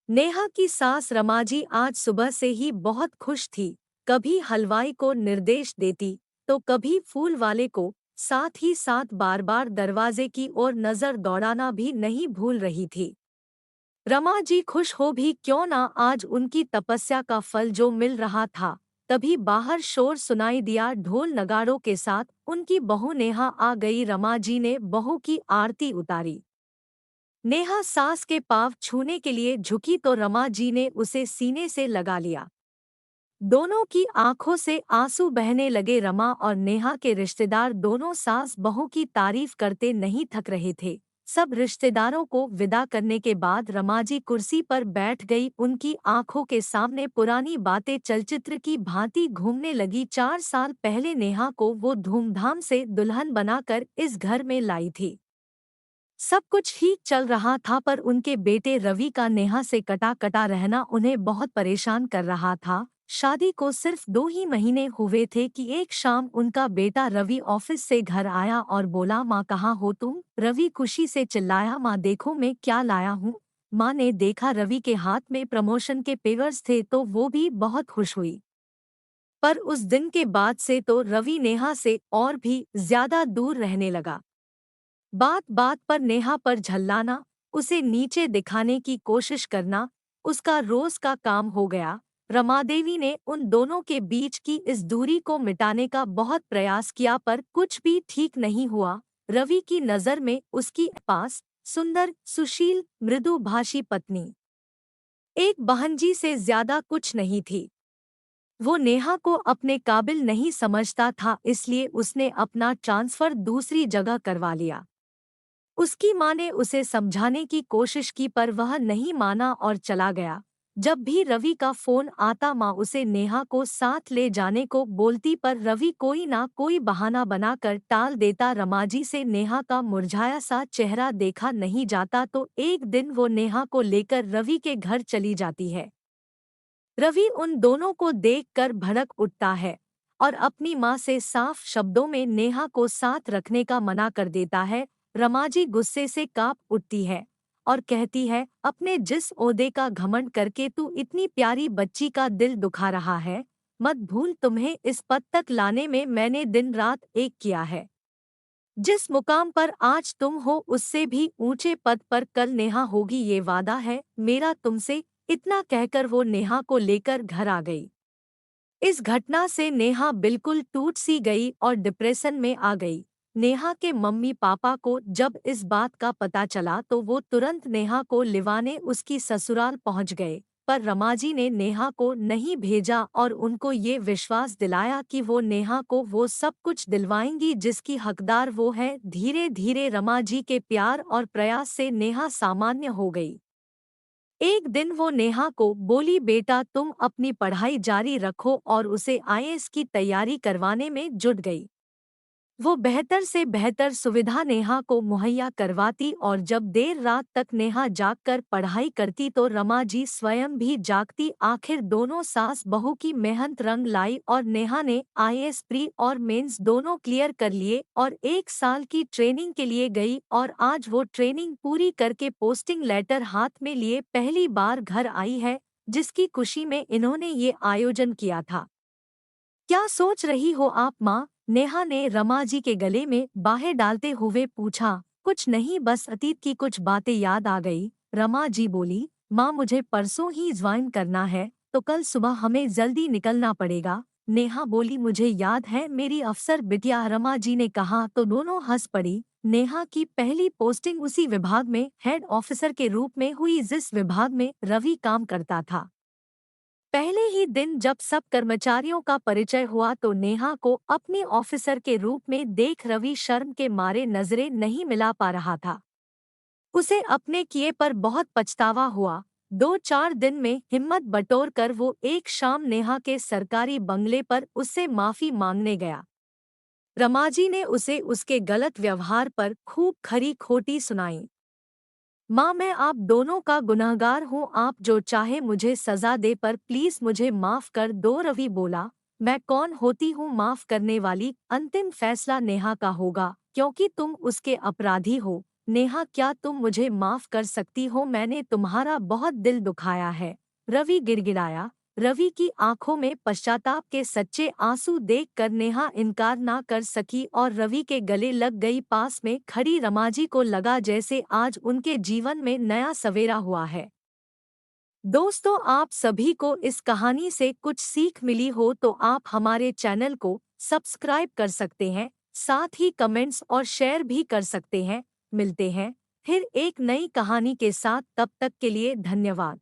नेहा की सास रमाजी आज सुबह से ही बहुत खुश थी। कभी हलवाई को निर्देश देती तो कभी फूल वाले को, साथ ही साथ बार बार दरवाजे की ओर नजर दौड़ाना भी नहीं भूल रही थी। रमा जी खुश हो भी क्यों ना, आज उनकी तपस्या का फल जो मिल रहा था। तभी बाहर शोर सुनाई दिया, ढोल नगाड़ों के साथ उनकी बहू नेहा आ गई। रमा जी ने बहू की आरती उतारी। नेहा सास के पाँव छूने के लिए झुकी तो रमा जी ने उसे सीने से लगा लिया। दोनों की आंखों से आंसू बहने लगे। रमा और नेहा के रिश्तेदार दोनों सास बहू की तारीफ करते नहीं थक रहे थे। सब रिश्तेदारों को विदा करने के बाद रमा जी कुर्सी पर बैठ गई। उनकी आंखों के सामने पुरानी बातें चलचित्र की भांति घूमने लगी। 4 साल पहले नेहा को वो धूमधाम से दुल्हन बनाकर इस घर में लाई थी। सब कुछ ठीक चल रहा था, पर उनके बेटे रवि का नेहा से कटा कटा रहना उन्हें बहुत परेशान कर रहा था। शादी को सिर्फ 2 ही महीने हुए थे कि एक शाम उनका बेटा रवि ऑफिस से घर आया और बोला, माँ कहाँ हो तुम? रवि खुशी से चिल्लाया, माँ देखो मैं क्या लाया हूँ। माँ ने देखा रवि के हाथ में प्रमोशन के पेपर्स थे तो वो भी बहुत खुश हुई। पर उस दिन के बाद से तो रवि नेहा से और भी ज्यादा दूर रहने लगा। बात बात पर नेहा पर झल्लाना, उसे नीचे दिखाने की कोशिश करना उसका रोज का काम हो गया। रमादेवी ने उन दोनों के बीच की इस दूरी को मिटाने का बहुत प्रयास किया, पर कुछ भी ठीक नहीं हुआ। रवि की नज़र में उसकी पास सुंदर, सुशील, मृदुभाषी पत्नी एक बहनजी से ज्यादा कुछ नहीं थी। वो नेहा को अपने काबिल नहीं समझता था, इसलिए उसने अपना ट्रांसफर दूसरी जगह करवा लिया। उसकी माँ ने उसे समझाने की कोशिश की, पर वह नहीं माना और चला गया। जब भी रवि का फोन आता माँ उसे नेहा को साथ ले जाने को बोलती, पर रवि कोई ना कोई बहाना बनाकर टाल देता। रमाजी से नेहा का मुरझाया सा चेहरा देखा नहीं जाता तो एक दिन वो नेहा को लेकर रवि के घर चली जाती है। रवि उन दोनों को देखकर भड़क उठता है और अपनी माँ से साफ शब्दों में नेहा को साथ रखने का मना कर देता है। रमाजी गुस्से से कांप उठती है और कहती है, अपने जिस ओहदे का घमंड करके तू इतनी प्यारी बच्ची का दिल दुखा रहा है, मत भूल तुम्हें इस पद तक लाने में मैंने दिन रात एक किया है। जिस मुकाम पर आज तुम हो उससे भी ऊंचे पद पर कल नेहा होगी, ये वादा है मेरा तुमसे। इतना कहकर वो नेहा को लेकर घर आ गई। इस घटना से नेहा बिल्कुल टूट सी गई और डिप्रेशन में आ गई। नेहा के मम्मी पापा को जब इस बात का पता चला तो वो तुरंत नेहा को लिवाने उसकी ससुराल पहुंच गए। पर रमाजी ने नेहा को नहीं भेजा और उनको ये विश्वास दिलाया कि वो नेहा को वो सब कुछ दिलवाएंगी जिसकी हकदार वो है। धीरे धीरे रमाजी के प्यार और प्रयास से नेहा सामान्य हो गई। एक दिन वो नेहा को बोली, बेटा तुम अपनी पढ़ाई जारी रखो, और उसे आईएएस की तैयारी करवाने में जुट गई। वो बेहतर से बेहतर सुविधा नेहा को मुहैया करवाती और जब देर रात तक नेहा जागकर पढ़ाई करती तो रमा जी स्वयं भी जागती। आखिर दोनों सास बहू की मेहनत रंग लाई और नेहा ने आईएएस प्री और मेंस दोनों क्लियर कर लिए और 1 साल की ट्रेनिंग के लिए गई और आज वो ट्रेनिंग पूरी करके पोस्टिंग लेटर हाथ में लिए पहली बार घर आई है, जिसकी खुशी में इन्होंने ये आयोजन किया था। क्या सोच रही हो आप माँ? नेहा ने रमा जी के गले में बाहें डालते हुए पूछा। कुछ नहीं, बस अतीत की कुछ बातें याद आ गई। रमा जी बोली, माँ मुझे परसों ही ज्वाइन करना है तो कल सुबह हमें जल्दी निकलना पड़ेगा। नेहा बोली, मुझे याद है मेरी अफसर बिटिया। रमा जी ने कहा तो दोनों हंस पड़ी। नेहा की पहली पोस्टिंग उसी विभाग में हेड ऑफिसर के रूप में हुई जिस विभाग में रवि काम करता था। पहले ही दिन जब सब कर्मचारियों का परिचय हुआ तो नेहा को अपने ऑफिसर के रूप में देख रवि शर्म के मारे नजरें नहीं मिला पा रहा था। उसे अपने किए पर बहुत पछतावा हुआ। 2-4 दिन में हिम्मत बटोर कर वो एक शाम नेहा के सरकारी बंगले पर उससे माफी मांगने गया। रमाजी ने उसे उसके गलत व्यवहार पर खूब खरी खोटी सुनाई। माँ मैं आप दोनों का गुनहगार हूँ, आप जो चाहे मुझे सजा दे पर प्लीज मुझे माफ कर दो। रवि बोला, मैं कौन होती हूँ माफ करने वाली? अंतिम फैसला नेहा का होगा क्योंकि तुम उसके अपराधी हो। नेहा, क्या तुम मुझे माफ कर सकती हो? मैंने तुम्हारा बहुत दिल दुखाया है। रवि गिड़गिड़ाया। रवि की आंखों में पश्चाताप के सच्चे आंसू देखकर नेहा इनकार ना कर सकी और रवि के गले लग गई। पास में खड़ी रमाजी को लगा जैसे आज उनके जीवन में नया सवेरा हुआ है। दोस्तों, आप सभी को इस कहानी से कुछ सीख मिली हो तो आप हमारे चैनल को सब्सक्राइब कर सकते हैं, साथ ही कमेंट्स और शेयर भी कर सकते हैं। मिलते हैं फिर एक नई कहानी के साथ, तब तक के लिए धन्यवाद।